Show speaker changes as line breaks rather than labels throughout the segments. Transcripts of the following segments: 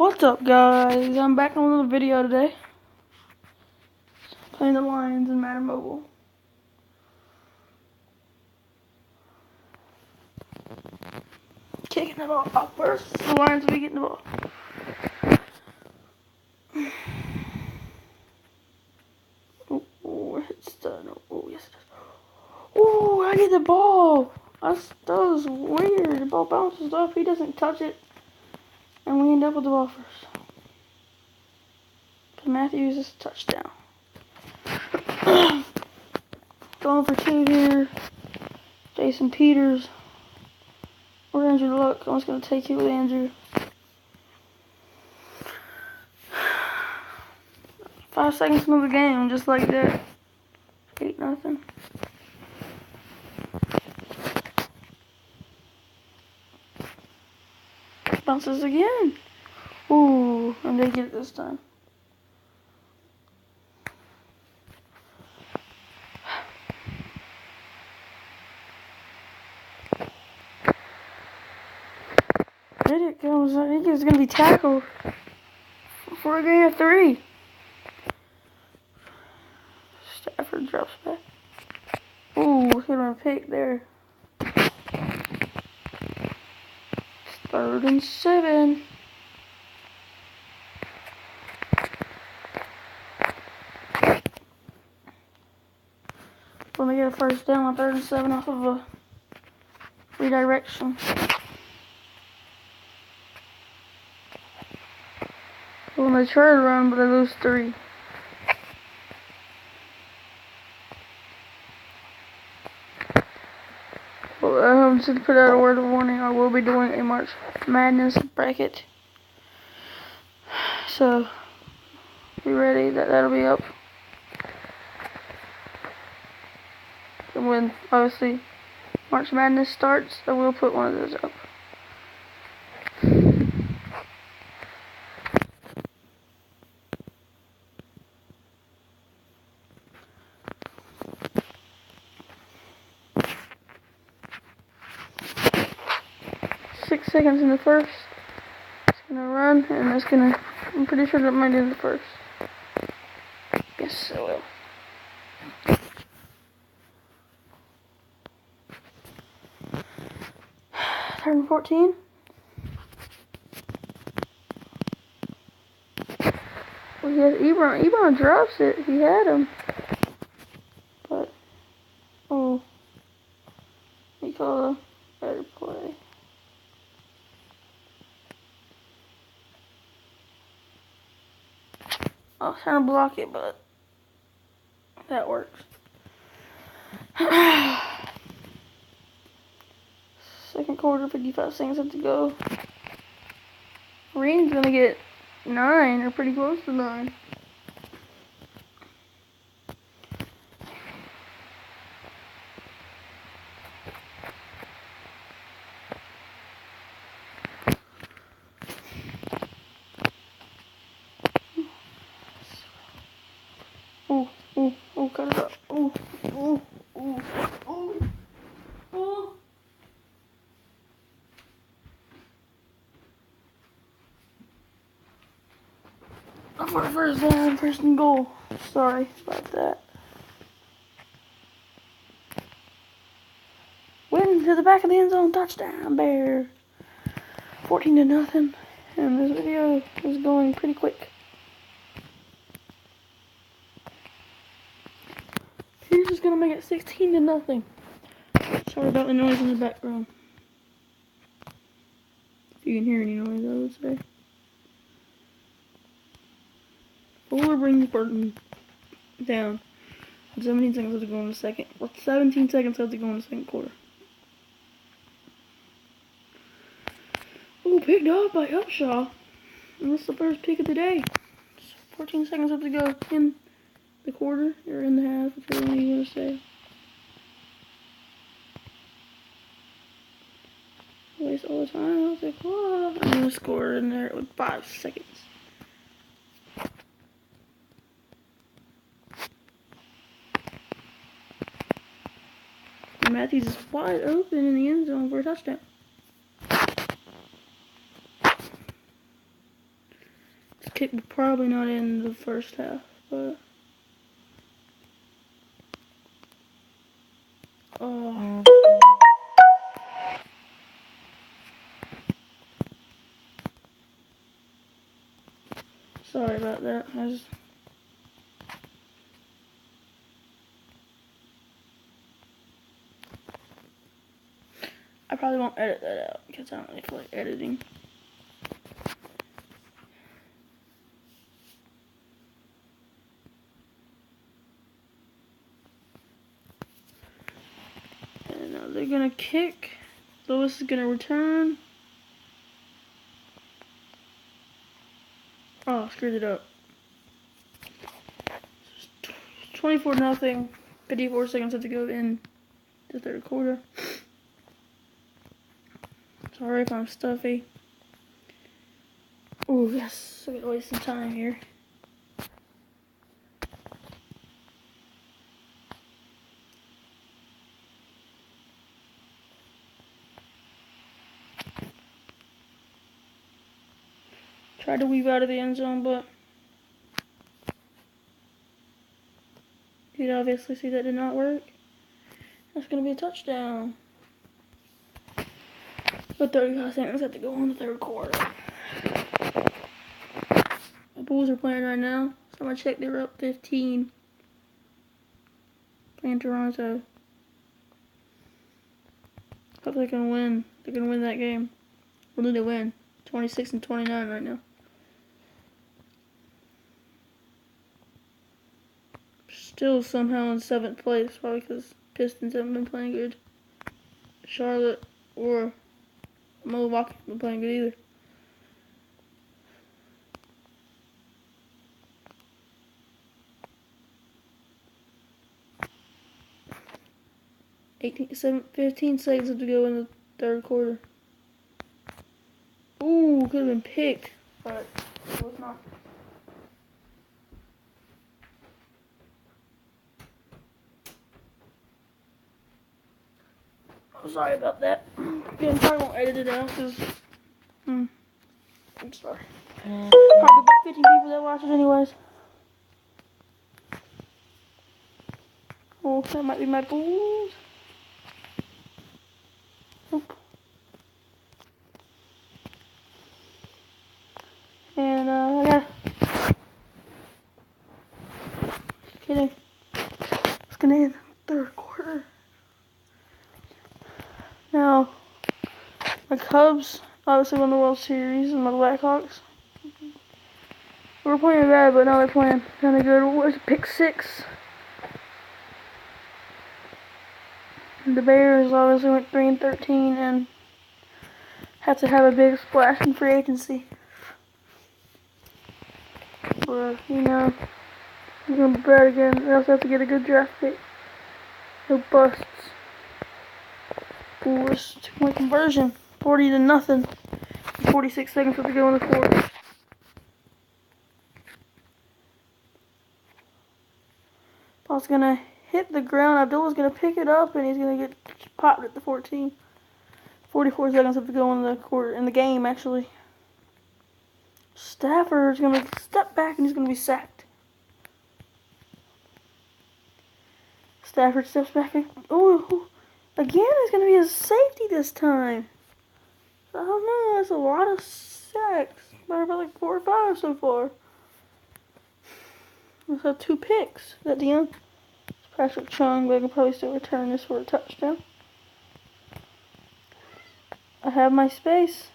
What's up, guys? I'm back on another video today. Playing the Lions in Madden Mobile. Kicking the ball up first. The Lions will be getting the ball. Oh, it's done. Oh, yes it is. Oh, I get the ball. That was weird. The ball bounces off. He doesn't touch it. And we end up with the ball first. But Matthews is a touchdown. Going for two here. Jason Peters. Or Andrew Luck. I'm just going to take it with Andrew. 5 seconds into the game, just like that. 8-0. Bounces again. Ooh, and they get it this time. It goes. I think it's gonna be tackled for a gain of 3. Stafford drops back. Ooh, hit him a pick there. It's 3rd and 7. When they get a first down on 3rd and 7 off of a redirection. When they try to run, but they lose 3. Well, to put out a word of warning, I will be doing a March Madness bracket. So, be ready, that'll be up. And when, obviously, March Madness starts, I will put one of those up. Six seconds in the first. It's gonna run, and it's gonna. I'm pretty sure that might be the first. Yes, I will. Third and 14. Well, he has Ebron. Ebron drops it. He had him, but he called a better play. I was trying to block it, but that works. Second quarter, 55 seconds left to go. Green's gonna get 9, or pretty close to 9. Ooh, cut it up. Ooh. For the first down, 1st and goal. Sorry about that. Win to the back of the end zone, touchdown, Bear. 14-0, and this video is going pretty quick. He's just gonna make it 16-0. Sorry about the noise in the background. If you can hear any noise, I would say. Fuller brings Burton down. 17 seconds left to go in the second. 17 seconds left to go in the second quarter. Oh, picked up by Upshaw. And that's the first pick of the day. 14 seconds left to go in the quarter, or in the half, whichever one you want to say. Waste all the time. I was like, whoa. I'm going to score in there with 5 seconds. And Matthews is wide open in the end zone for a touchdown. kick will probably not end the first half, but oh. Sorry about that. I probably won't edit that out because I don't really feel like editing. And now they're gonna kick. Lewis is gonna return. Oh, screwed it up. 24-0. 54 seconds left to go in the third quarter. Sorry if I'm stuffy. Oh yes, I'm gonna waste some time here. Tried to weave out of the end zone, but you'd obviously see that did not work. That's gonna be a touchdown. But 35 seconds have to go on the third quarter. The Bulls are playing right now, so I'm gonna check they're up 15. Playing Toronto. Hope they can win. They're gonna win that game. What do they win? 26-29 right now. Still somehow in 7th place, probably because Pistons haven't been playing good. Charlotte or Milwaukee haven't been playing good either. $15 seconds to go in the third quarter. Ooh, could have been picked, but it was not. I'm sorry about that. Again, probably won't edit it out because I'm sorry. Probably about 50 people that watch it anyways. Oh, that might be my Bulls. Nope. And I got. Just kidding. It's gonna end the third quarter. Now, my Cubs obviously won the World Series, and my Blackhawks. We were playing bad, but now they're playing kind of good. What was it, pick 6? The Bears obviously went 3-13 and had to have a big splash in free agency. But, you know, we're going to be bad again. We also have to get a good draft pick. No busts. Bulls 2-point conversion. 40-0. 46 seconds left to go in the fourth. Ball's going to hit the ground. Abdullah's going to pick it up, and he's going to get popped at the 14. 44 seconds left to go in the game, actually. Stafford's going to step back, and he's going to be sacked. Stafford steps back. Oh, again, it's going to be a safety this time. I don't know. That's a lot of sacks. About like 4 or 5 so far. Let's have 2 picks. Is that the end? It's Patrick Chung, but I can probably still return this for a touchdown. I have my space.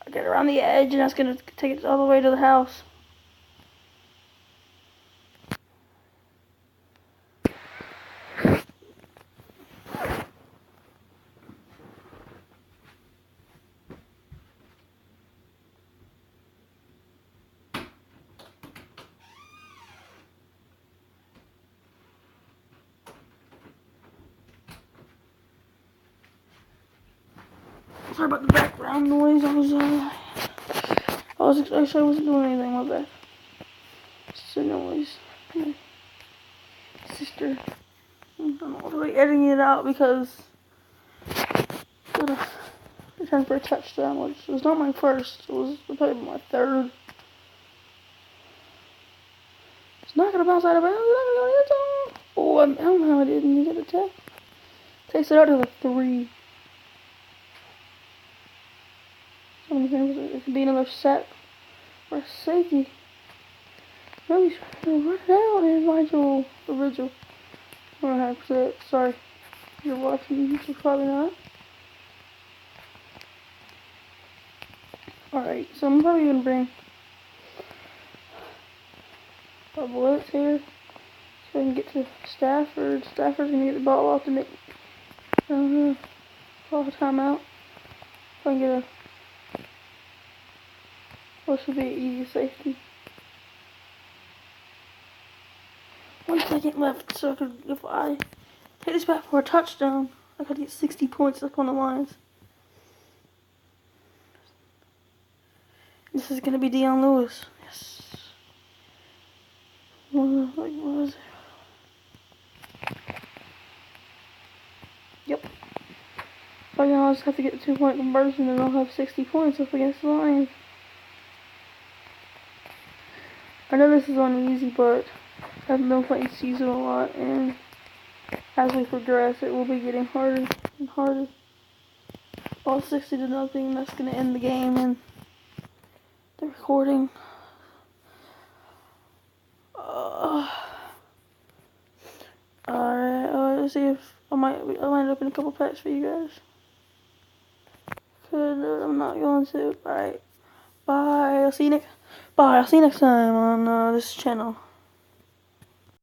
I get around the edge, and that's going to take it all the way to the house. Sorry about the background noise. I wasn't doing anything with that. It's a noise. My sister. I'm not really editing it out because I returned for a touchdown, which was not my first. It was probably my third. It's not gonna bounce out of bounds. It's not gonna go in the end zone. Oh, I don't know how I didn't get a tap. Takes it out to the 3. It could be another sack or a safety. No, he's trying to run it out and Nigel original. 100%. Sorry if you're watching. You're probably not. Alright, so I'm probably gonna bring a blitz here so I can get to Stafford. Stafford's gonna get the ball off to make call a timeout. If I can get a what should be an easy safety. 1 second left, so if I hit this back for a touchdown, I could get 60 points up on the lines. This is gonna be Dion Lewis. Yes. What was it? Yep. Right now I just have to get the 2-point conversion and I'll have 60 points up against the Lions. I know this is uneasy, but I've been playing season a lot, and as we progress, it will be getting harder and harder. All 60-0, that's gonna end the game and the recording. Alright, let's see if I might open a couple packs for you guys. I'm not going to. Alright. Bye. I'll see you next time on this channel.